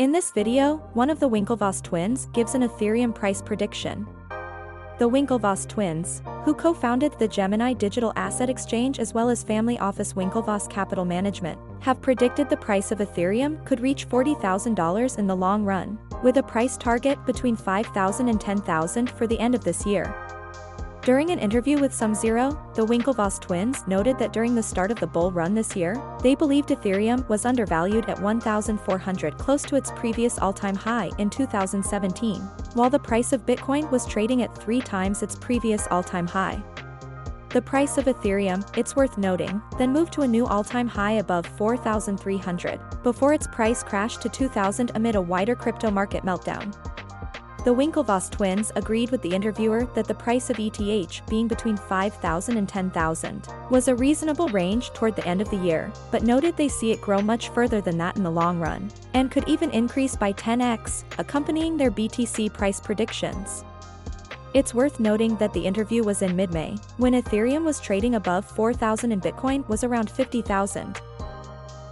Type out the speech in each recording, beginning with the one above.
In this video, one of the Winklevoss twins gives an Ethereum price prediction. The Winklevoss twins, who co-founded the Gemini digital asset exchange as well as family office Winklevoss Capital Management, have predicted the price of Ethereum could reach $40,000 in the long run, with a price target between $5,000 and $10,000 for the end of this year. During an interview with SumZero, the Winklevoss twins noted that during the start of the bull run this year, they believed Ethereum was undervalued at $1,400, close to its previous all-time high in 2017, while the price of Bitcoin was trading at 3 times its previous all-time high. The price of Ethereum, it's worth noting, then moved to a new all-time high above $4,300, before its price crashed to $2,000 amid a wider crypto market meltdown. The Winklevoss twins agreed with the interviewer that the price of ETH being between $5,000 and $10,000 was a reasonable range toward the end of the year, but noted they see it grow much further than that in the long run, and could even increase by 10x, accompanying their BTC price predictions. It's worth noting that the interview was in mid-May, when Ethereum was trading above $4,000 and Bitcoin was around $50,000.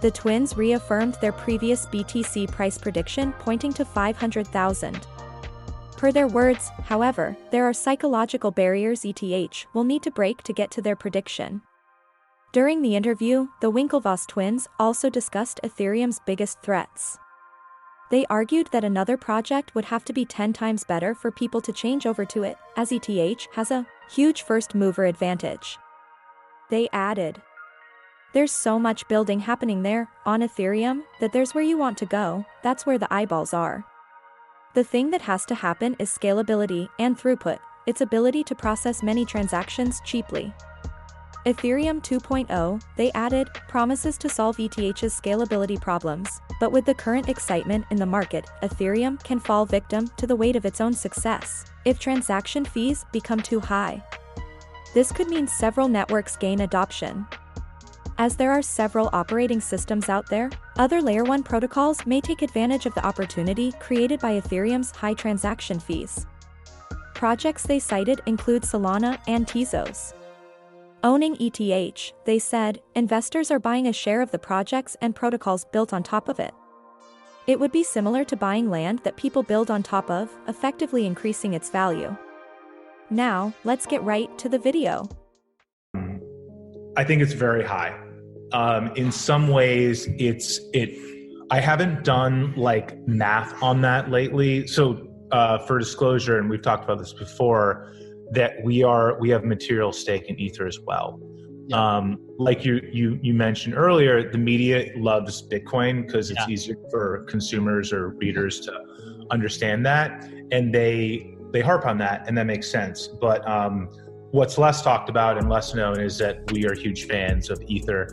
The twins reaffirmed their previous BTC price prediction, pointing to $500,000. Per their words, however, there are psychological barriers ETH will need to break to get to their prediction. During the interview, the Winklevoss twins also discussed Ethereum's biggest threats. They argued that another project would have to be 10 times better for people to change over to it, as ETH has a huge first-mover advantage. They added, "There's so much building happening there, on Ethereum, that there's where you want to go, that's where the eyeballs are. The thing that has to happen is scalability and throughput, its ability to process many transactions cheaply." Ethereum 2.0, they added, promises to solve ETH's scalability problems, but with the current excitement in the market, Ethereum can fall victim to the weight of its own success if transaction fees become too high. This could mean several networks gain adoption. As there are several operating systems out there, other Layer 1 protocols may take advantage of the opportunity created by Ethereum's high transaction fees. Projects they cited include Solana and Tezos. Owning ETH, they said, investors are buying a share of the projects and protocols built on top of it. It would be similar to buying land that people build on top of, effectively increasing its value. Now, let's get right to the video. I think it's very high. In some ways, I haven't done like math on that lately. So for disclosure, and we've talked about this before, that we have material stake in Ether as well. Yeah. Like you mentioned earlier, the media loves Bitcoin because it's easier for consumers or readers to understand that, and they harp on that, and that makes sense. But what's less talked about and less known is that we are huge fans of Ether,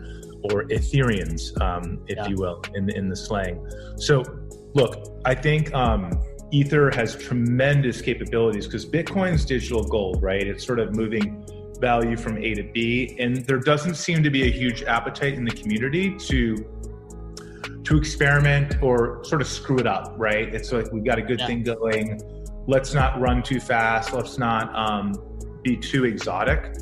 or Ethereans, if you will, in the slang. So look, I think Ether has tremendous capabilities because Bitcoin's digital gold, right? It's sort of moving value from A to B, and there doesn't seem to be a huge appetite in the community to experiment or sort of screw it up, right? It's like, we got a good thing going. Let's not run too fast. Let's not be too exotic.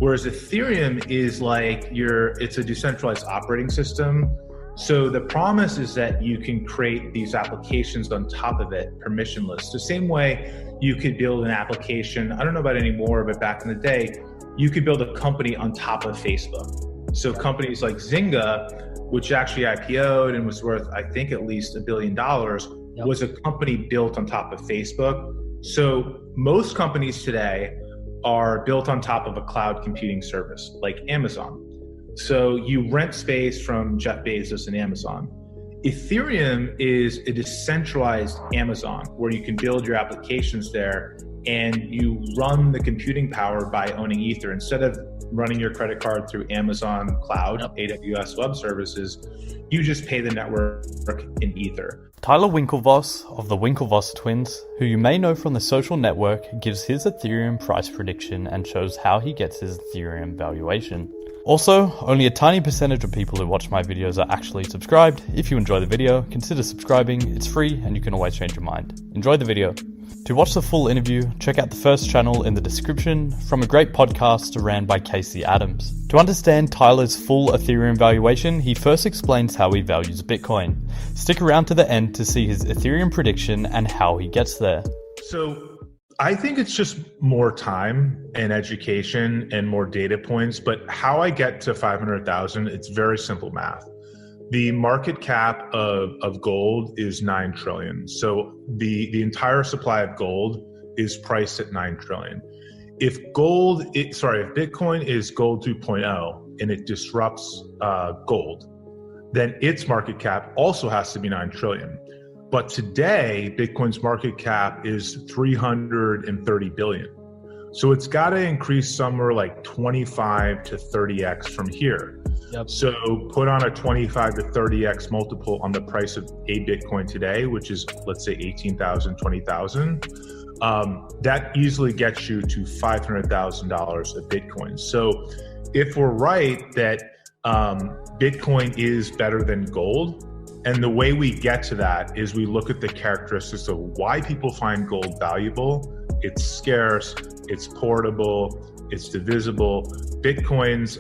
Whereas Ethereum is like it's a decentralized operating system. So the promise is that you can create these applications on top of it, permissionless. The same way you could build an application, I don't know about anymore, but back in the day, you could build a company on top of Facebook. So companies like Zynga, which actually IPO'd and was worth, I think, at least $1 billion, was a company built on top of Facebook. So most companies today are built on top of a cloud computing service like Amazon. So you rent space from Jeff Bezos and Amazon. Ethereum is a decentralized Amazon where you can build your applications there and you run the computing power by owning Ether. Instead of running your credit card through Amazon Cloud, AWS Web Services, you just pay the network in Ether. Tyler Winklevoss of the Winklevoss twins, who you may know from the social network, gives his Ethereum price prediction and shows how he gets his Ethereum valuation. Also, only a tiny percentage of people who watch my videos are actually subscribed. If you enjoy the video, consider subscribing. It's free and you can always change your mind. Enjoy the video. To watch the full interview, check out the first channel in the description from a great podcast ran by Casey Adams. To understand Tyler's full Ethereum valuation, he first explains how he values Bitcoin. Stick around to the end to see his Ethereum prediction and how he gets there. So I think it's just more time and education and more data points, but how I get to 500,000, it's very simple math. The market cap of gold is 9 trillion. So the entire supply of gold is priced at 9 trillion. If Bitcoin is gold 2.0 and it disrupts gold, then its market cap also has to be 9 trillion. But today, Bitcoin's market cap is 330 billion. So it's got to increase somewhere like 25 to 30x from here. Yep. So put on a 25 to 30x multiple on the price of a Bitcoin today, which is, let's say, 18,000, 20,000. That easily gets you to $500,000 of Bitcoin. So if we're right that Bitcoin is better than gold, and the way we get to that is we look at the characteristics of why people find gold valuable. It's scarce, it's portable, it's divisible. Bitcoin's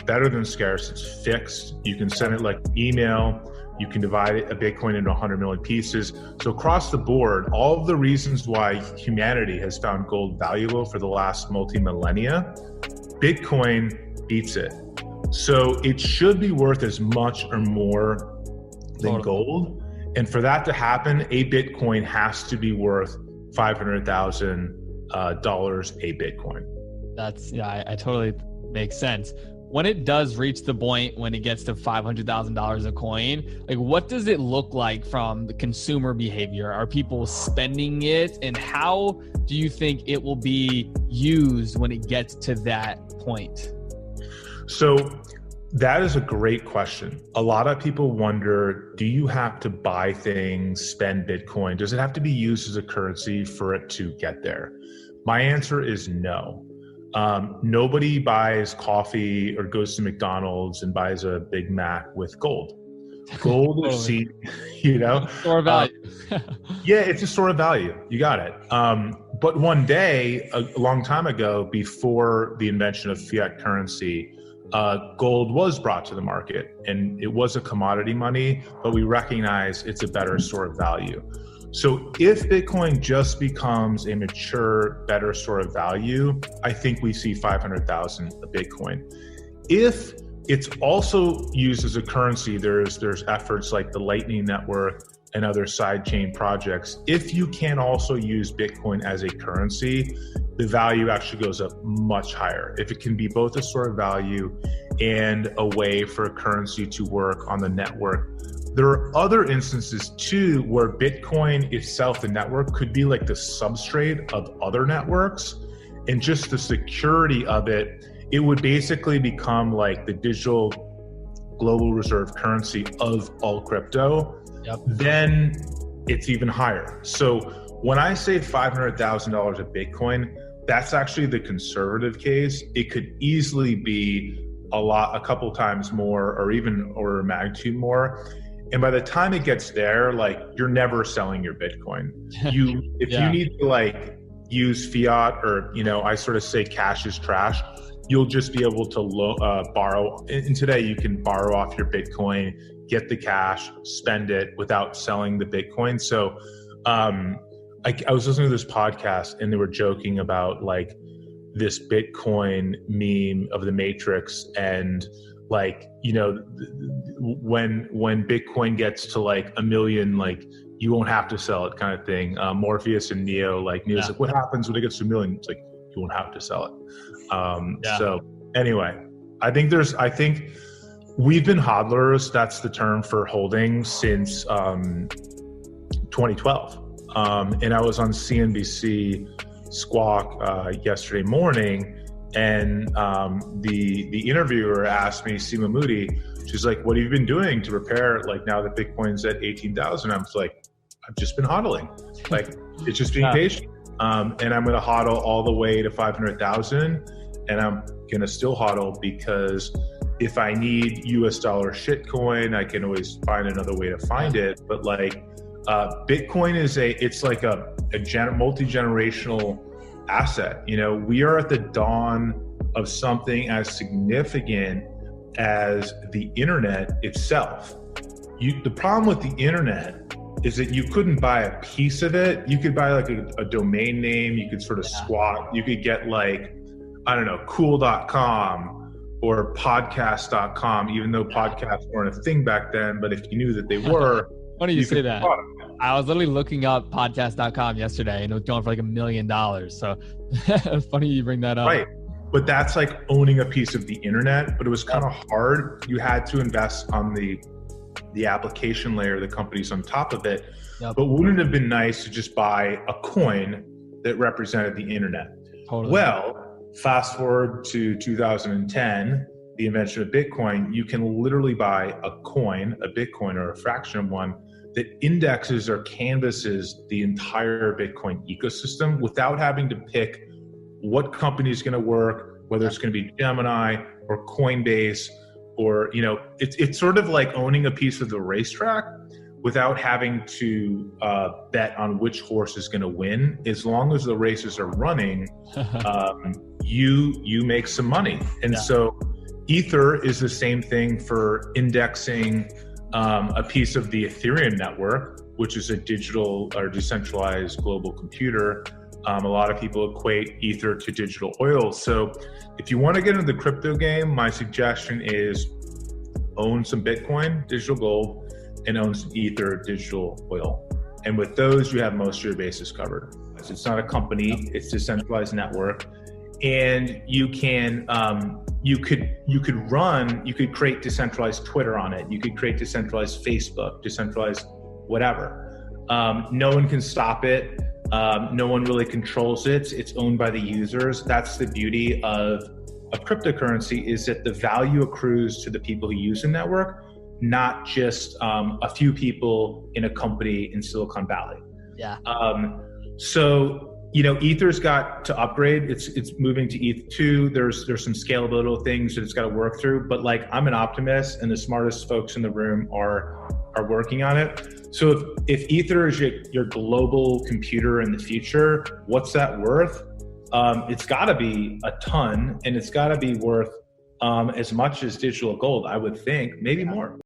better than scarce, it's fixed. You can send it like email. You can divide a Bitcoin into 100 million pieces. So across the board, all of the reasons why humanity has found gold valuable for the last multi-millennia, Bitcoin beats it. So it should be worth as much or more than gold. And for that to happen, a Bitcoin has to be worth $500,000 a Bitcoin. I totally makes sense. When it does reach the point when it gets to $500,000 a coin, like what does it look like from the consumer behavior? Are people spending it? And how do you think it will be used when it gets to that point? So that is a great question. A lot of people wonder, do you have to buy things, spend Bitcoin? Does it have to be used as a currency for it to get there? My answer is no. Nobody buys coffee or goes to McDonald's and buys a Big Mac with gold. Gold is seen, Store of value. Yeah, it's a store of value. You got it. But one day, a long time ago, before the invention of fiat currency, gold was brought to the market, and it was a commodity money, but we recognize it's a better store of value. So if Bitcoin just becomes a mature, better store of value, I think we see 500,000 a Bitcoin. If it's also used as a currency, there's efforts like the Lightning Network and other sidechain projects. If you can also use Bitcoin as a currency, the value actually goes up much higher. If it can be both a store of value and a way for a currency to work on the network. There are other instances too where Bitcoin itself, the network, could be like the substrate of other networks, and just the security of it, it would basically become like the digital global reserve currency of all crypto. Yep. Then it's even higher. So when I say $500,000 of Bitcoin, that's actually the conservative case. It could easily be a couple times more, or even order of magnitude more. And by the time it gets there, like, you're never selling your Bitcoin. You need to like use fiat, or, I sort of say cash is trash. You'll just be able to borrow. And today you can borrow off your Bitcoin, get the cash, spend it without selling the Bitcoin. So I was listening to this podcast, and they were joking about like this Bitcoin meme of the Matrix, and like, when Bitcoin gets to like 1 million, like, you won't have to sell it, kind of thing. Morpheus and Neo, like, Neo's like, what happens when it gets to 1 million? It's like, you won't have to sell it. So anyway, I think we've been hodlers, that's the term for holding, since 2012. And I was on CNBC Squawk yesterday morning, and the interviewer asked me, Seema Moody, she's like, what have you been doing to prepare, like, now that Bitcoin's at 18,000? I was like, I've just been hodling. Like, it's just being patient. And I'm going to hodl all the way to 500,000, and I'm going to still hodl, because if I need US dollar shitcoin, I can always find another way to find it. But like, Bitcoin is it's like a multi-generational asset. You know, we are at the dawn of something as significant as the internet itself. The problem with the internet is that you couldn't buy a piece of it. You could buy like a domain name, you could sort of squat, you could get like, I don't know, cool.com or podcast.com, even though podcasts weren't a thing back then, but if you knew that they were. Funny you say that. I was literally looking up podcast.com yesterday and it was going for like $1 million. So funny you bring that up. Right. But that's like owning a piece of the internet, but it was kind of hard. You had to invest on the application layer, the companies on top of it. But wouldn't it have been nice to just buy a coin that represented the internet? Totally. Well, fast forward to 2010, the invention of Bitcoin, you can literally buy a coin, a Bitcoin or a fraction of one, that indexes or canvases the entire Bitcoin ecosystem without having to pick what company is going to work, whether it's going to be Gemini or Coinbase, or, you know, it's sort of like owning a piece of the racetrack without having to bet on which horse is going to win. As long as the races are running, you make some money. And so Ether is the same thing for indexing a piece of the Ethereum network, which is a digital or decentralized global computer. A lot of people equate Ether to digital oil. So if you want to get into the crypto game, my suggestion is own some Bitcoin, digital gold, and own some Ether, digital oil. And with those, you have most of your bases covered. It's not a company, it's a decentralized network. And you can, you could create decentralized Twitter on it. You could create decentralized Facebook, decentralized whatever. No one can stop it. No one really controls it. It's owned by the users. That's the beauty of cryptocurrency, is that the value accrues to the people who use the network, not just a few people in a company in Silicon Valley. Yeah. So, you know, Ether's got to upgrade. It's moving to ETH2. There's some scalability things that it's got to work through. But like, I'm an optimist, and the smartest folks in the room are working on it. So if Ether is your global computer in the future, what's that worth? It's got to be a ton, and it's got to be worth as much as digital gold, I would think, maybe more.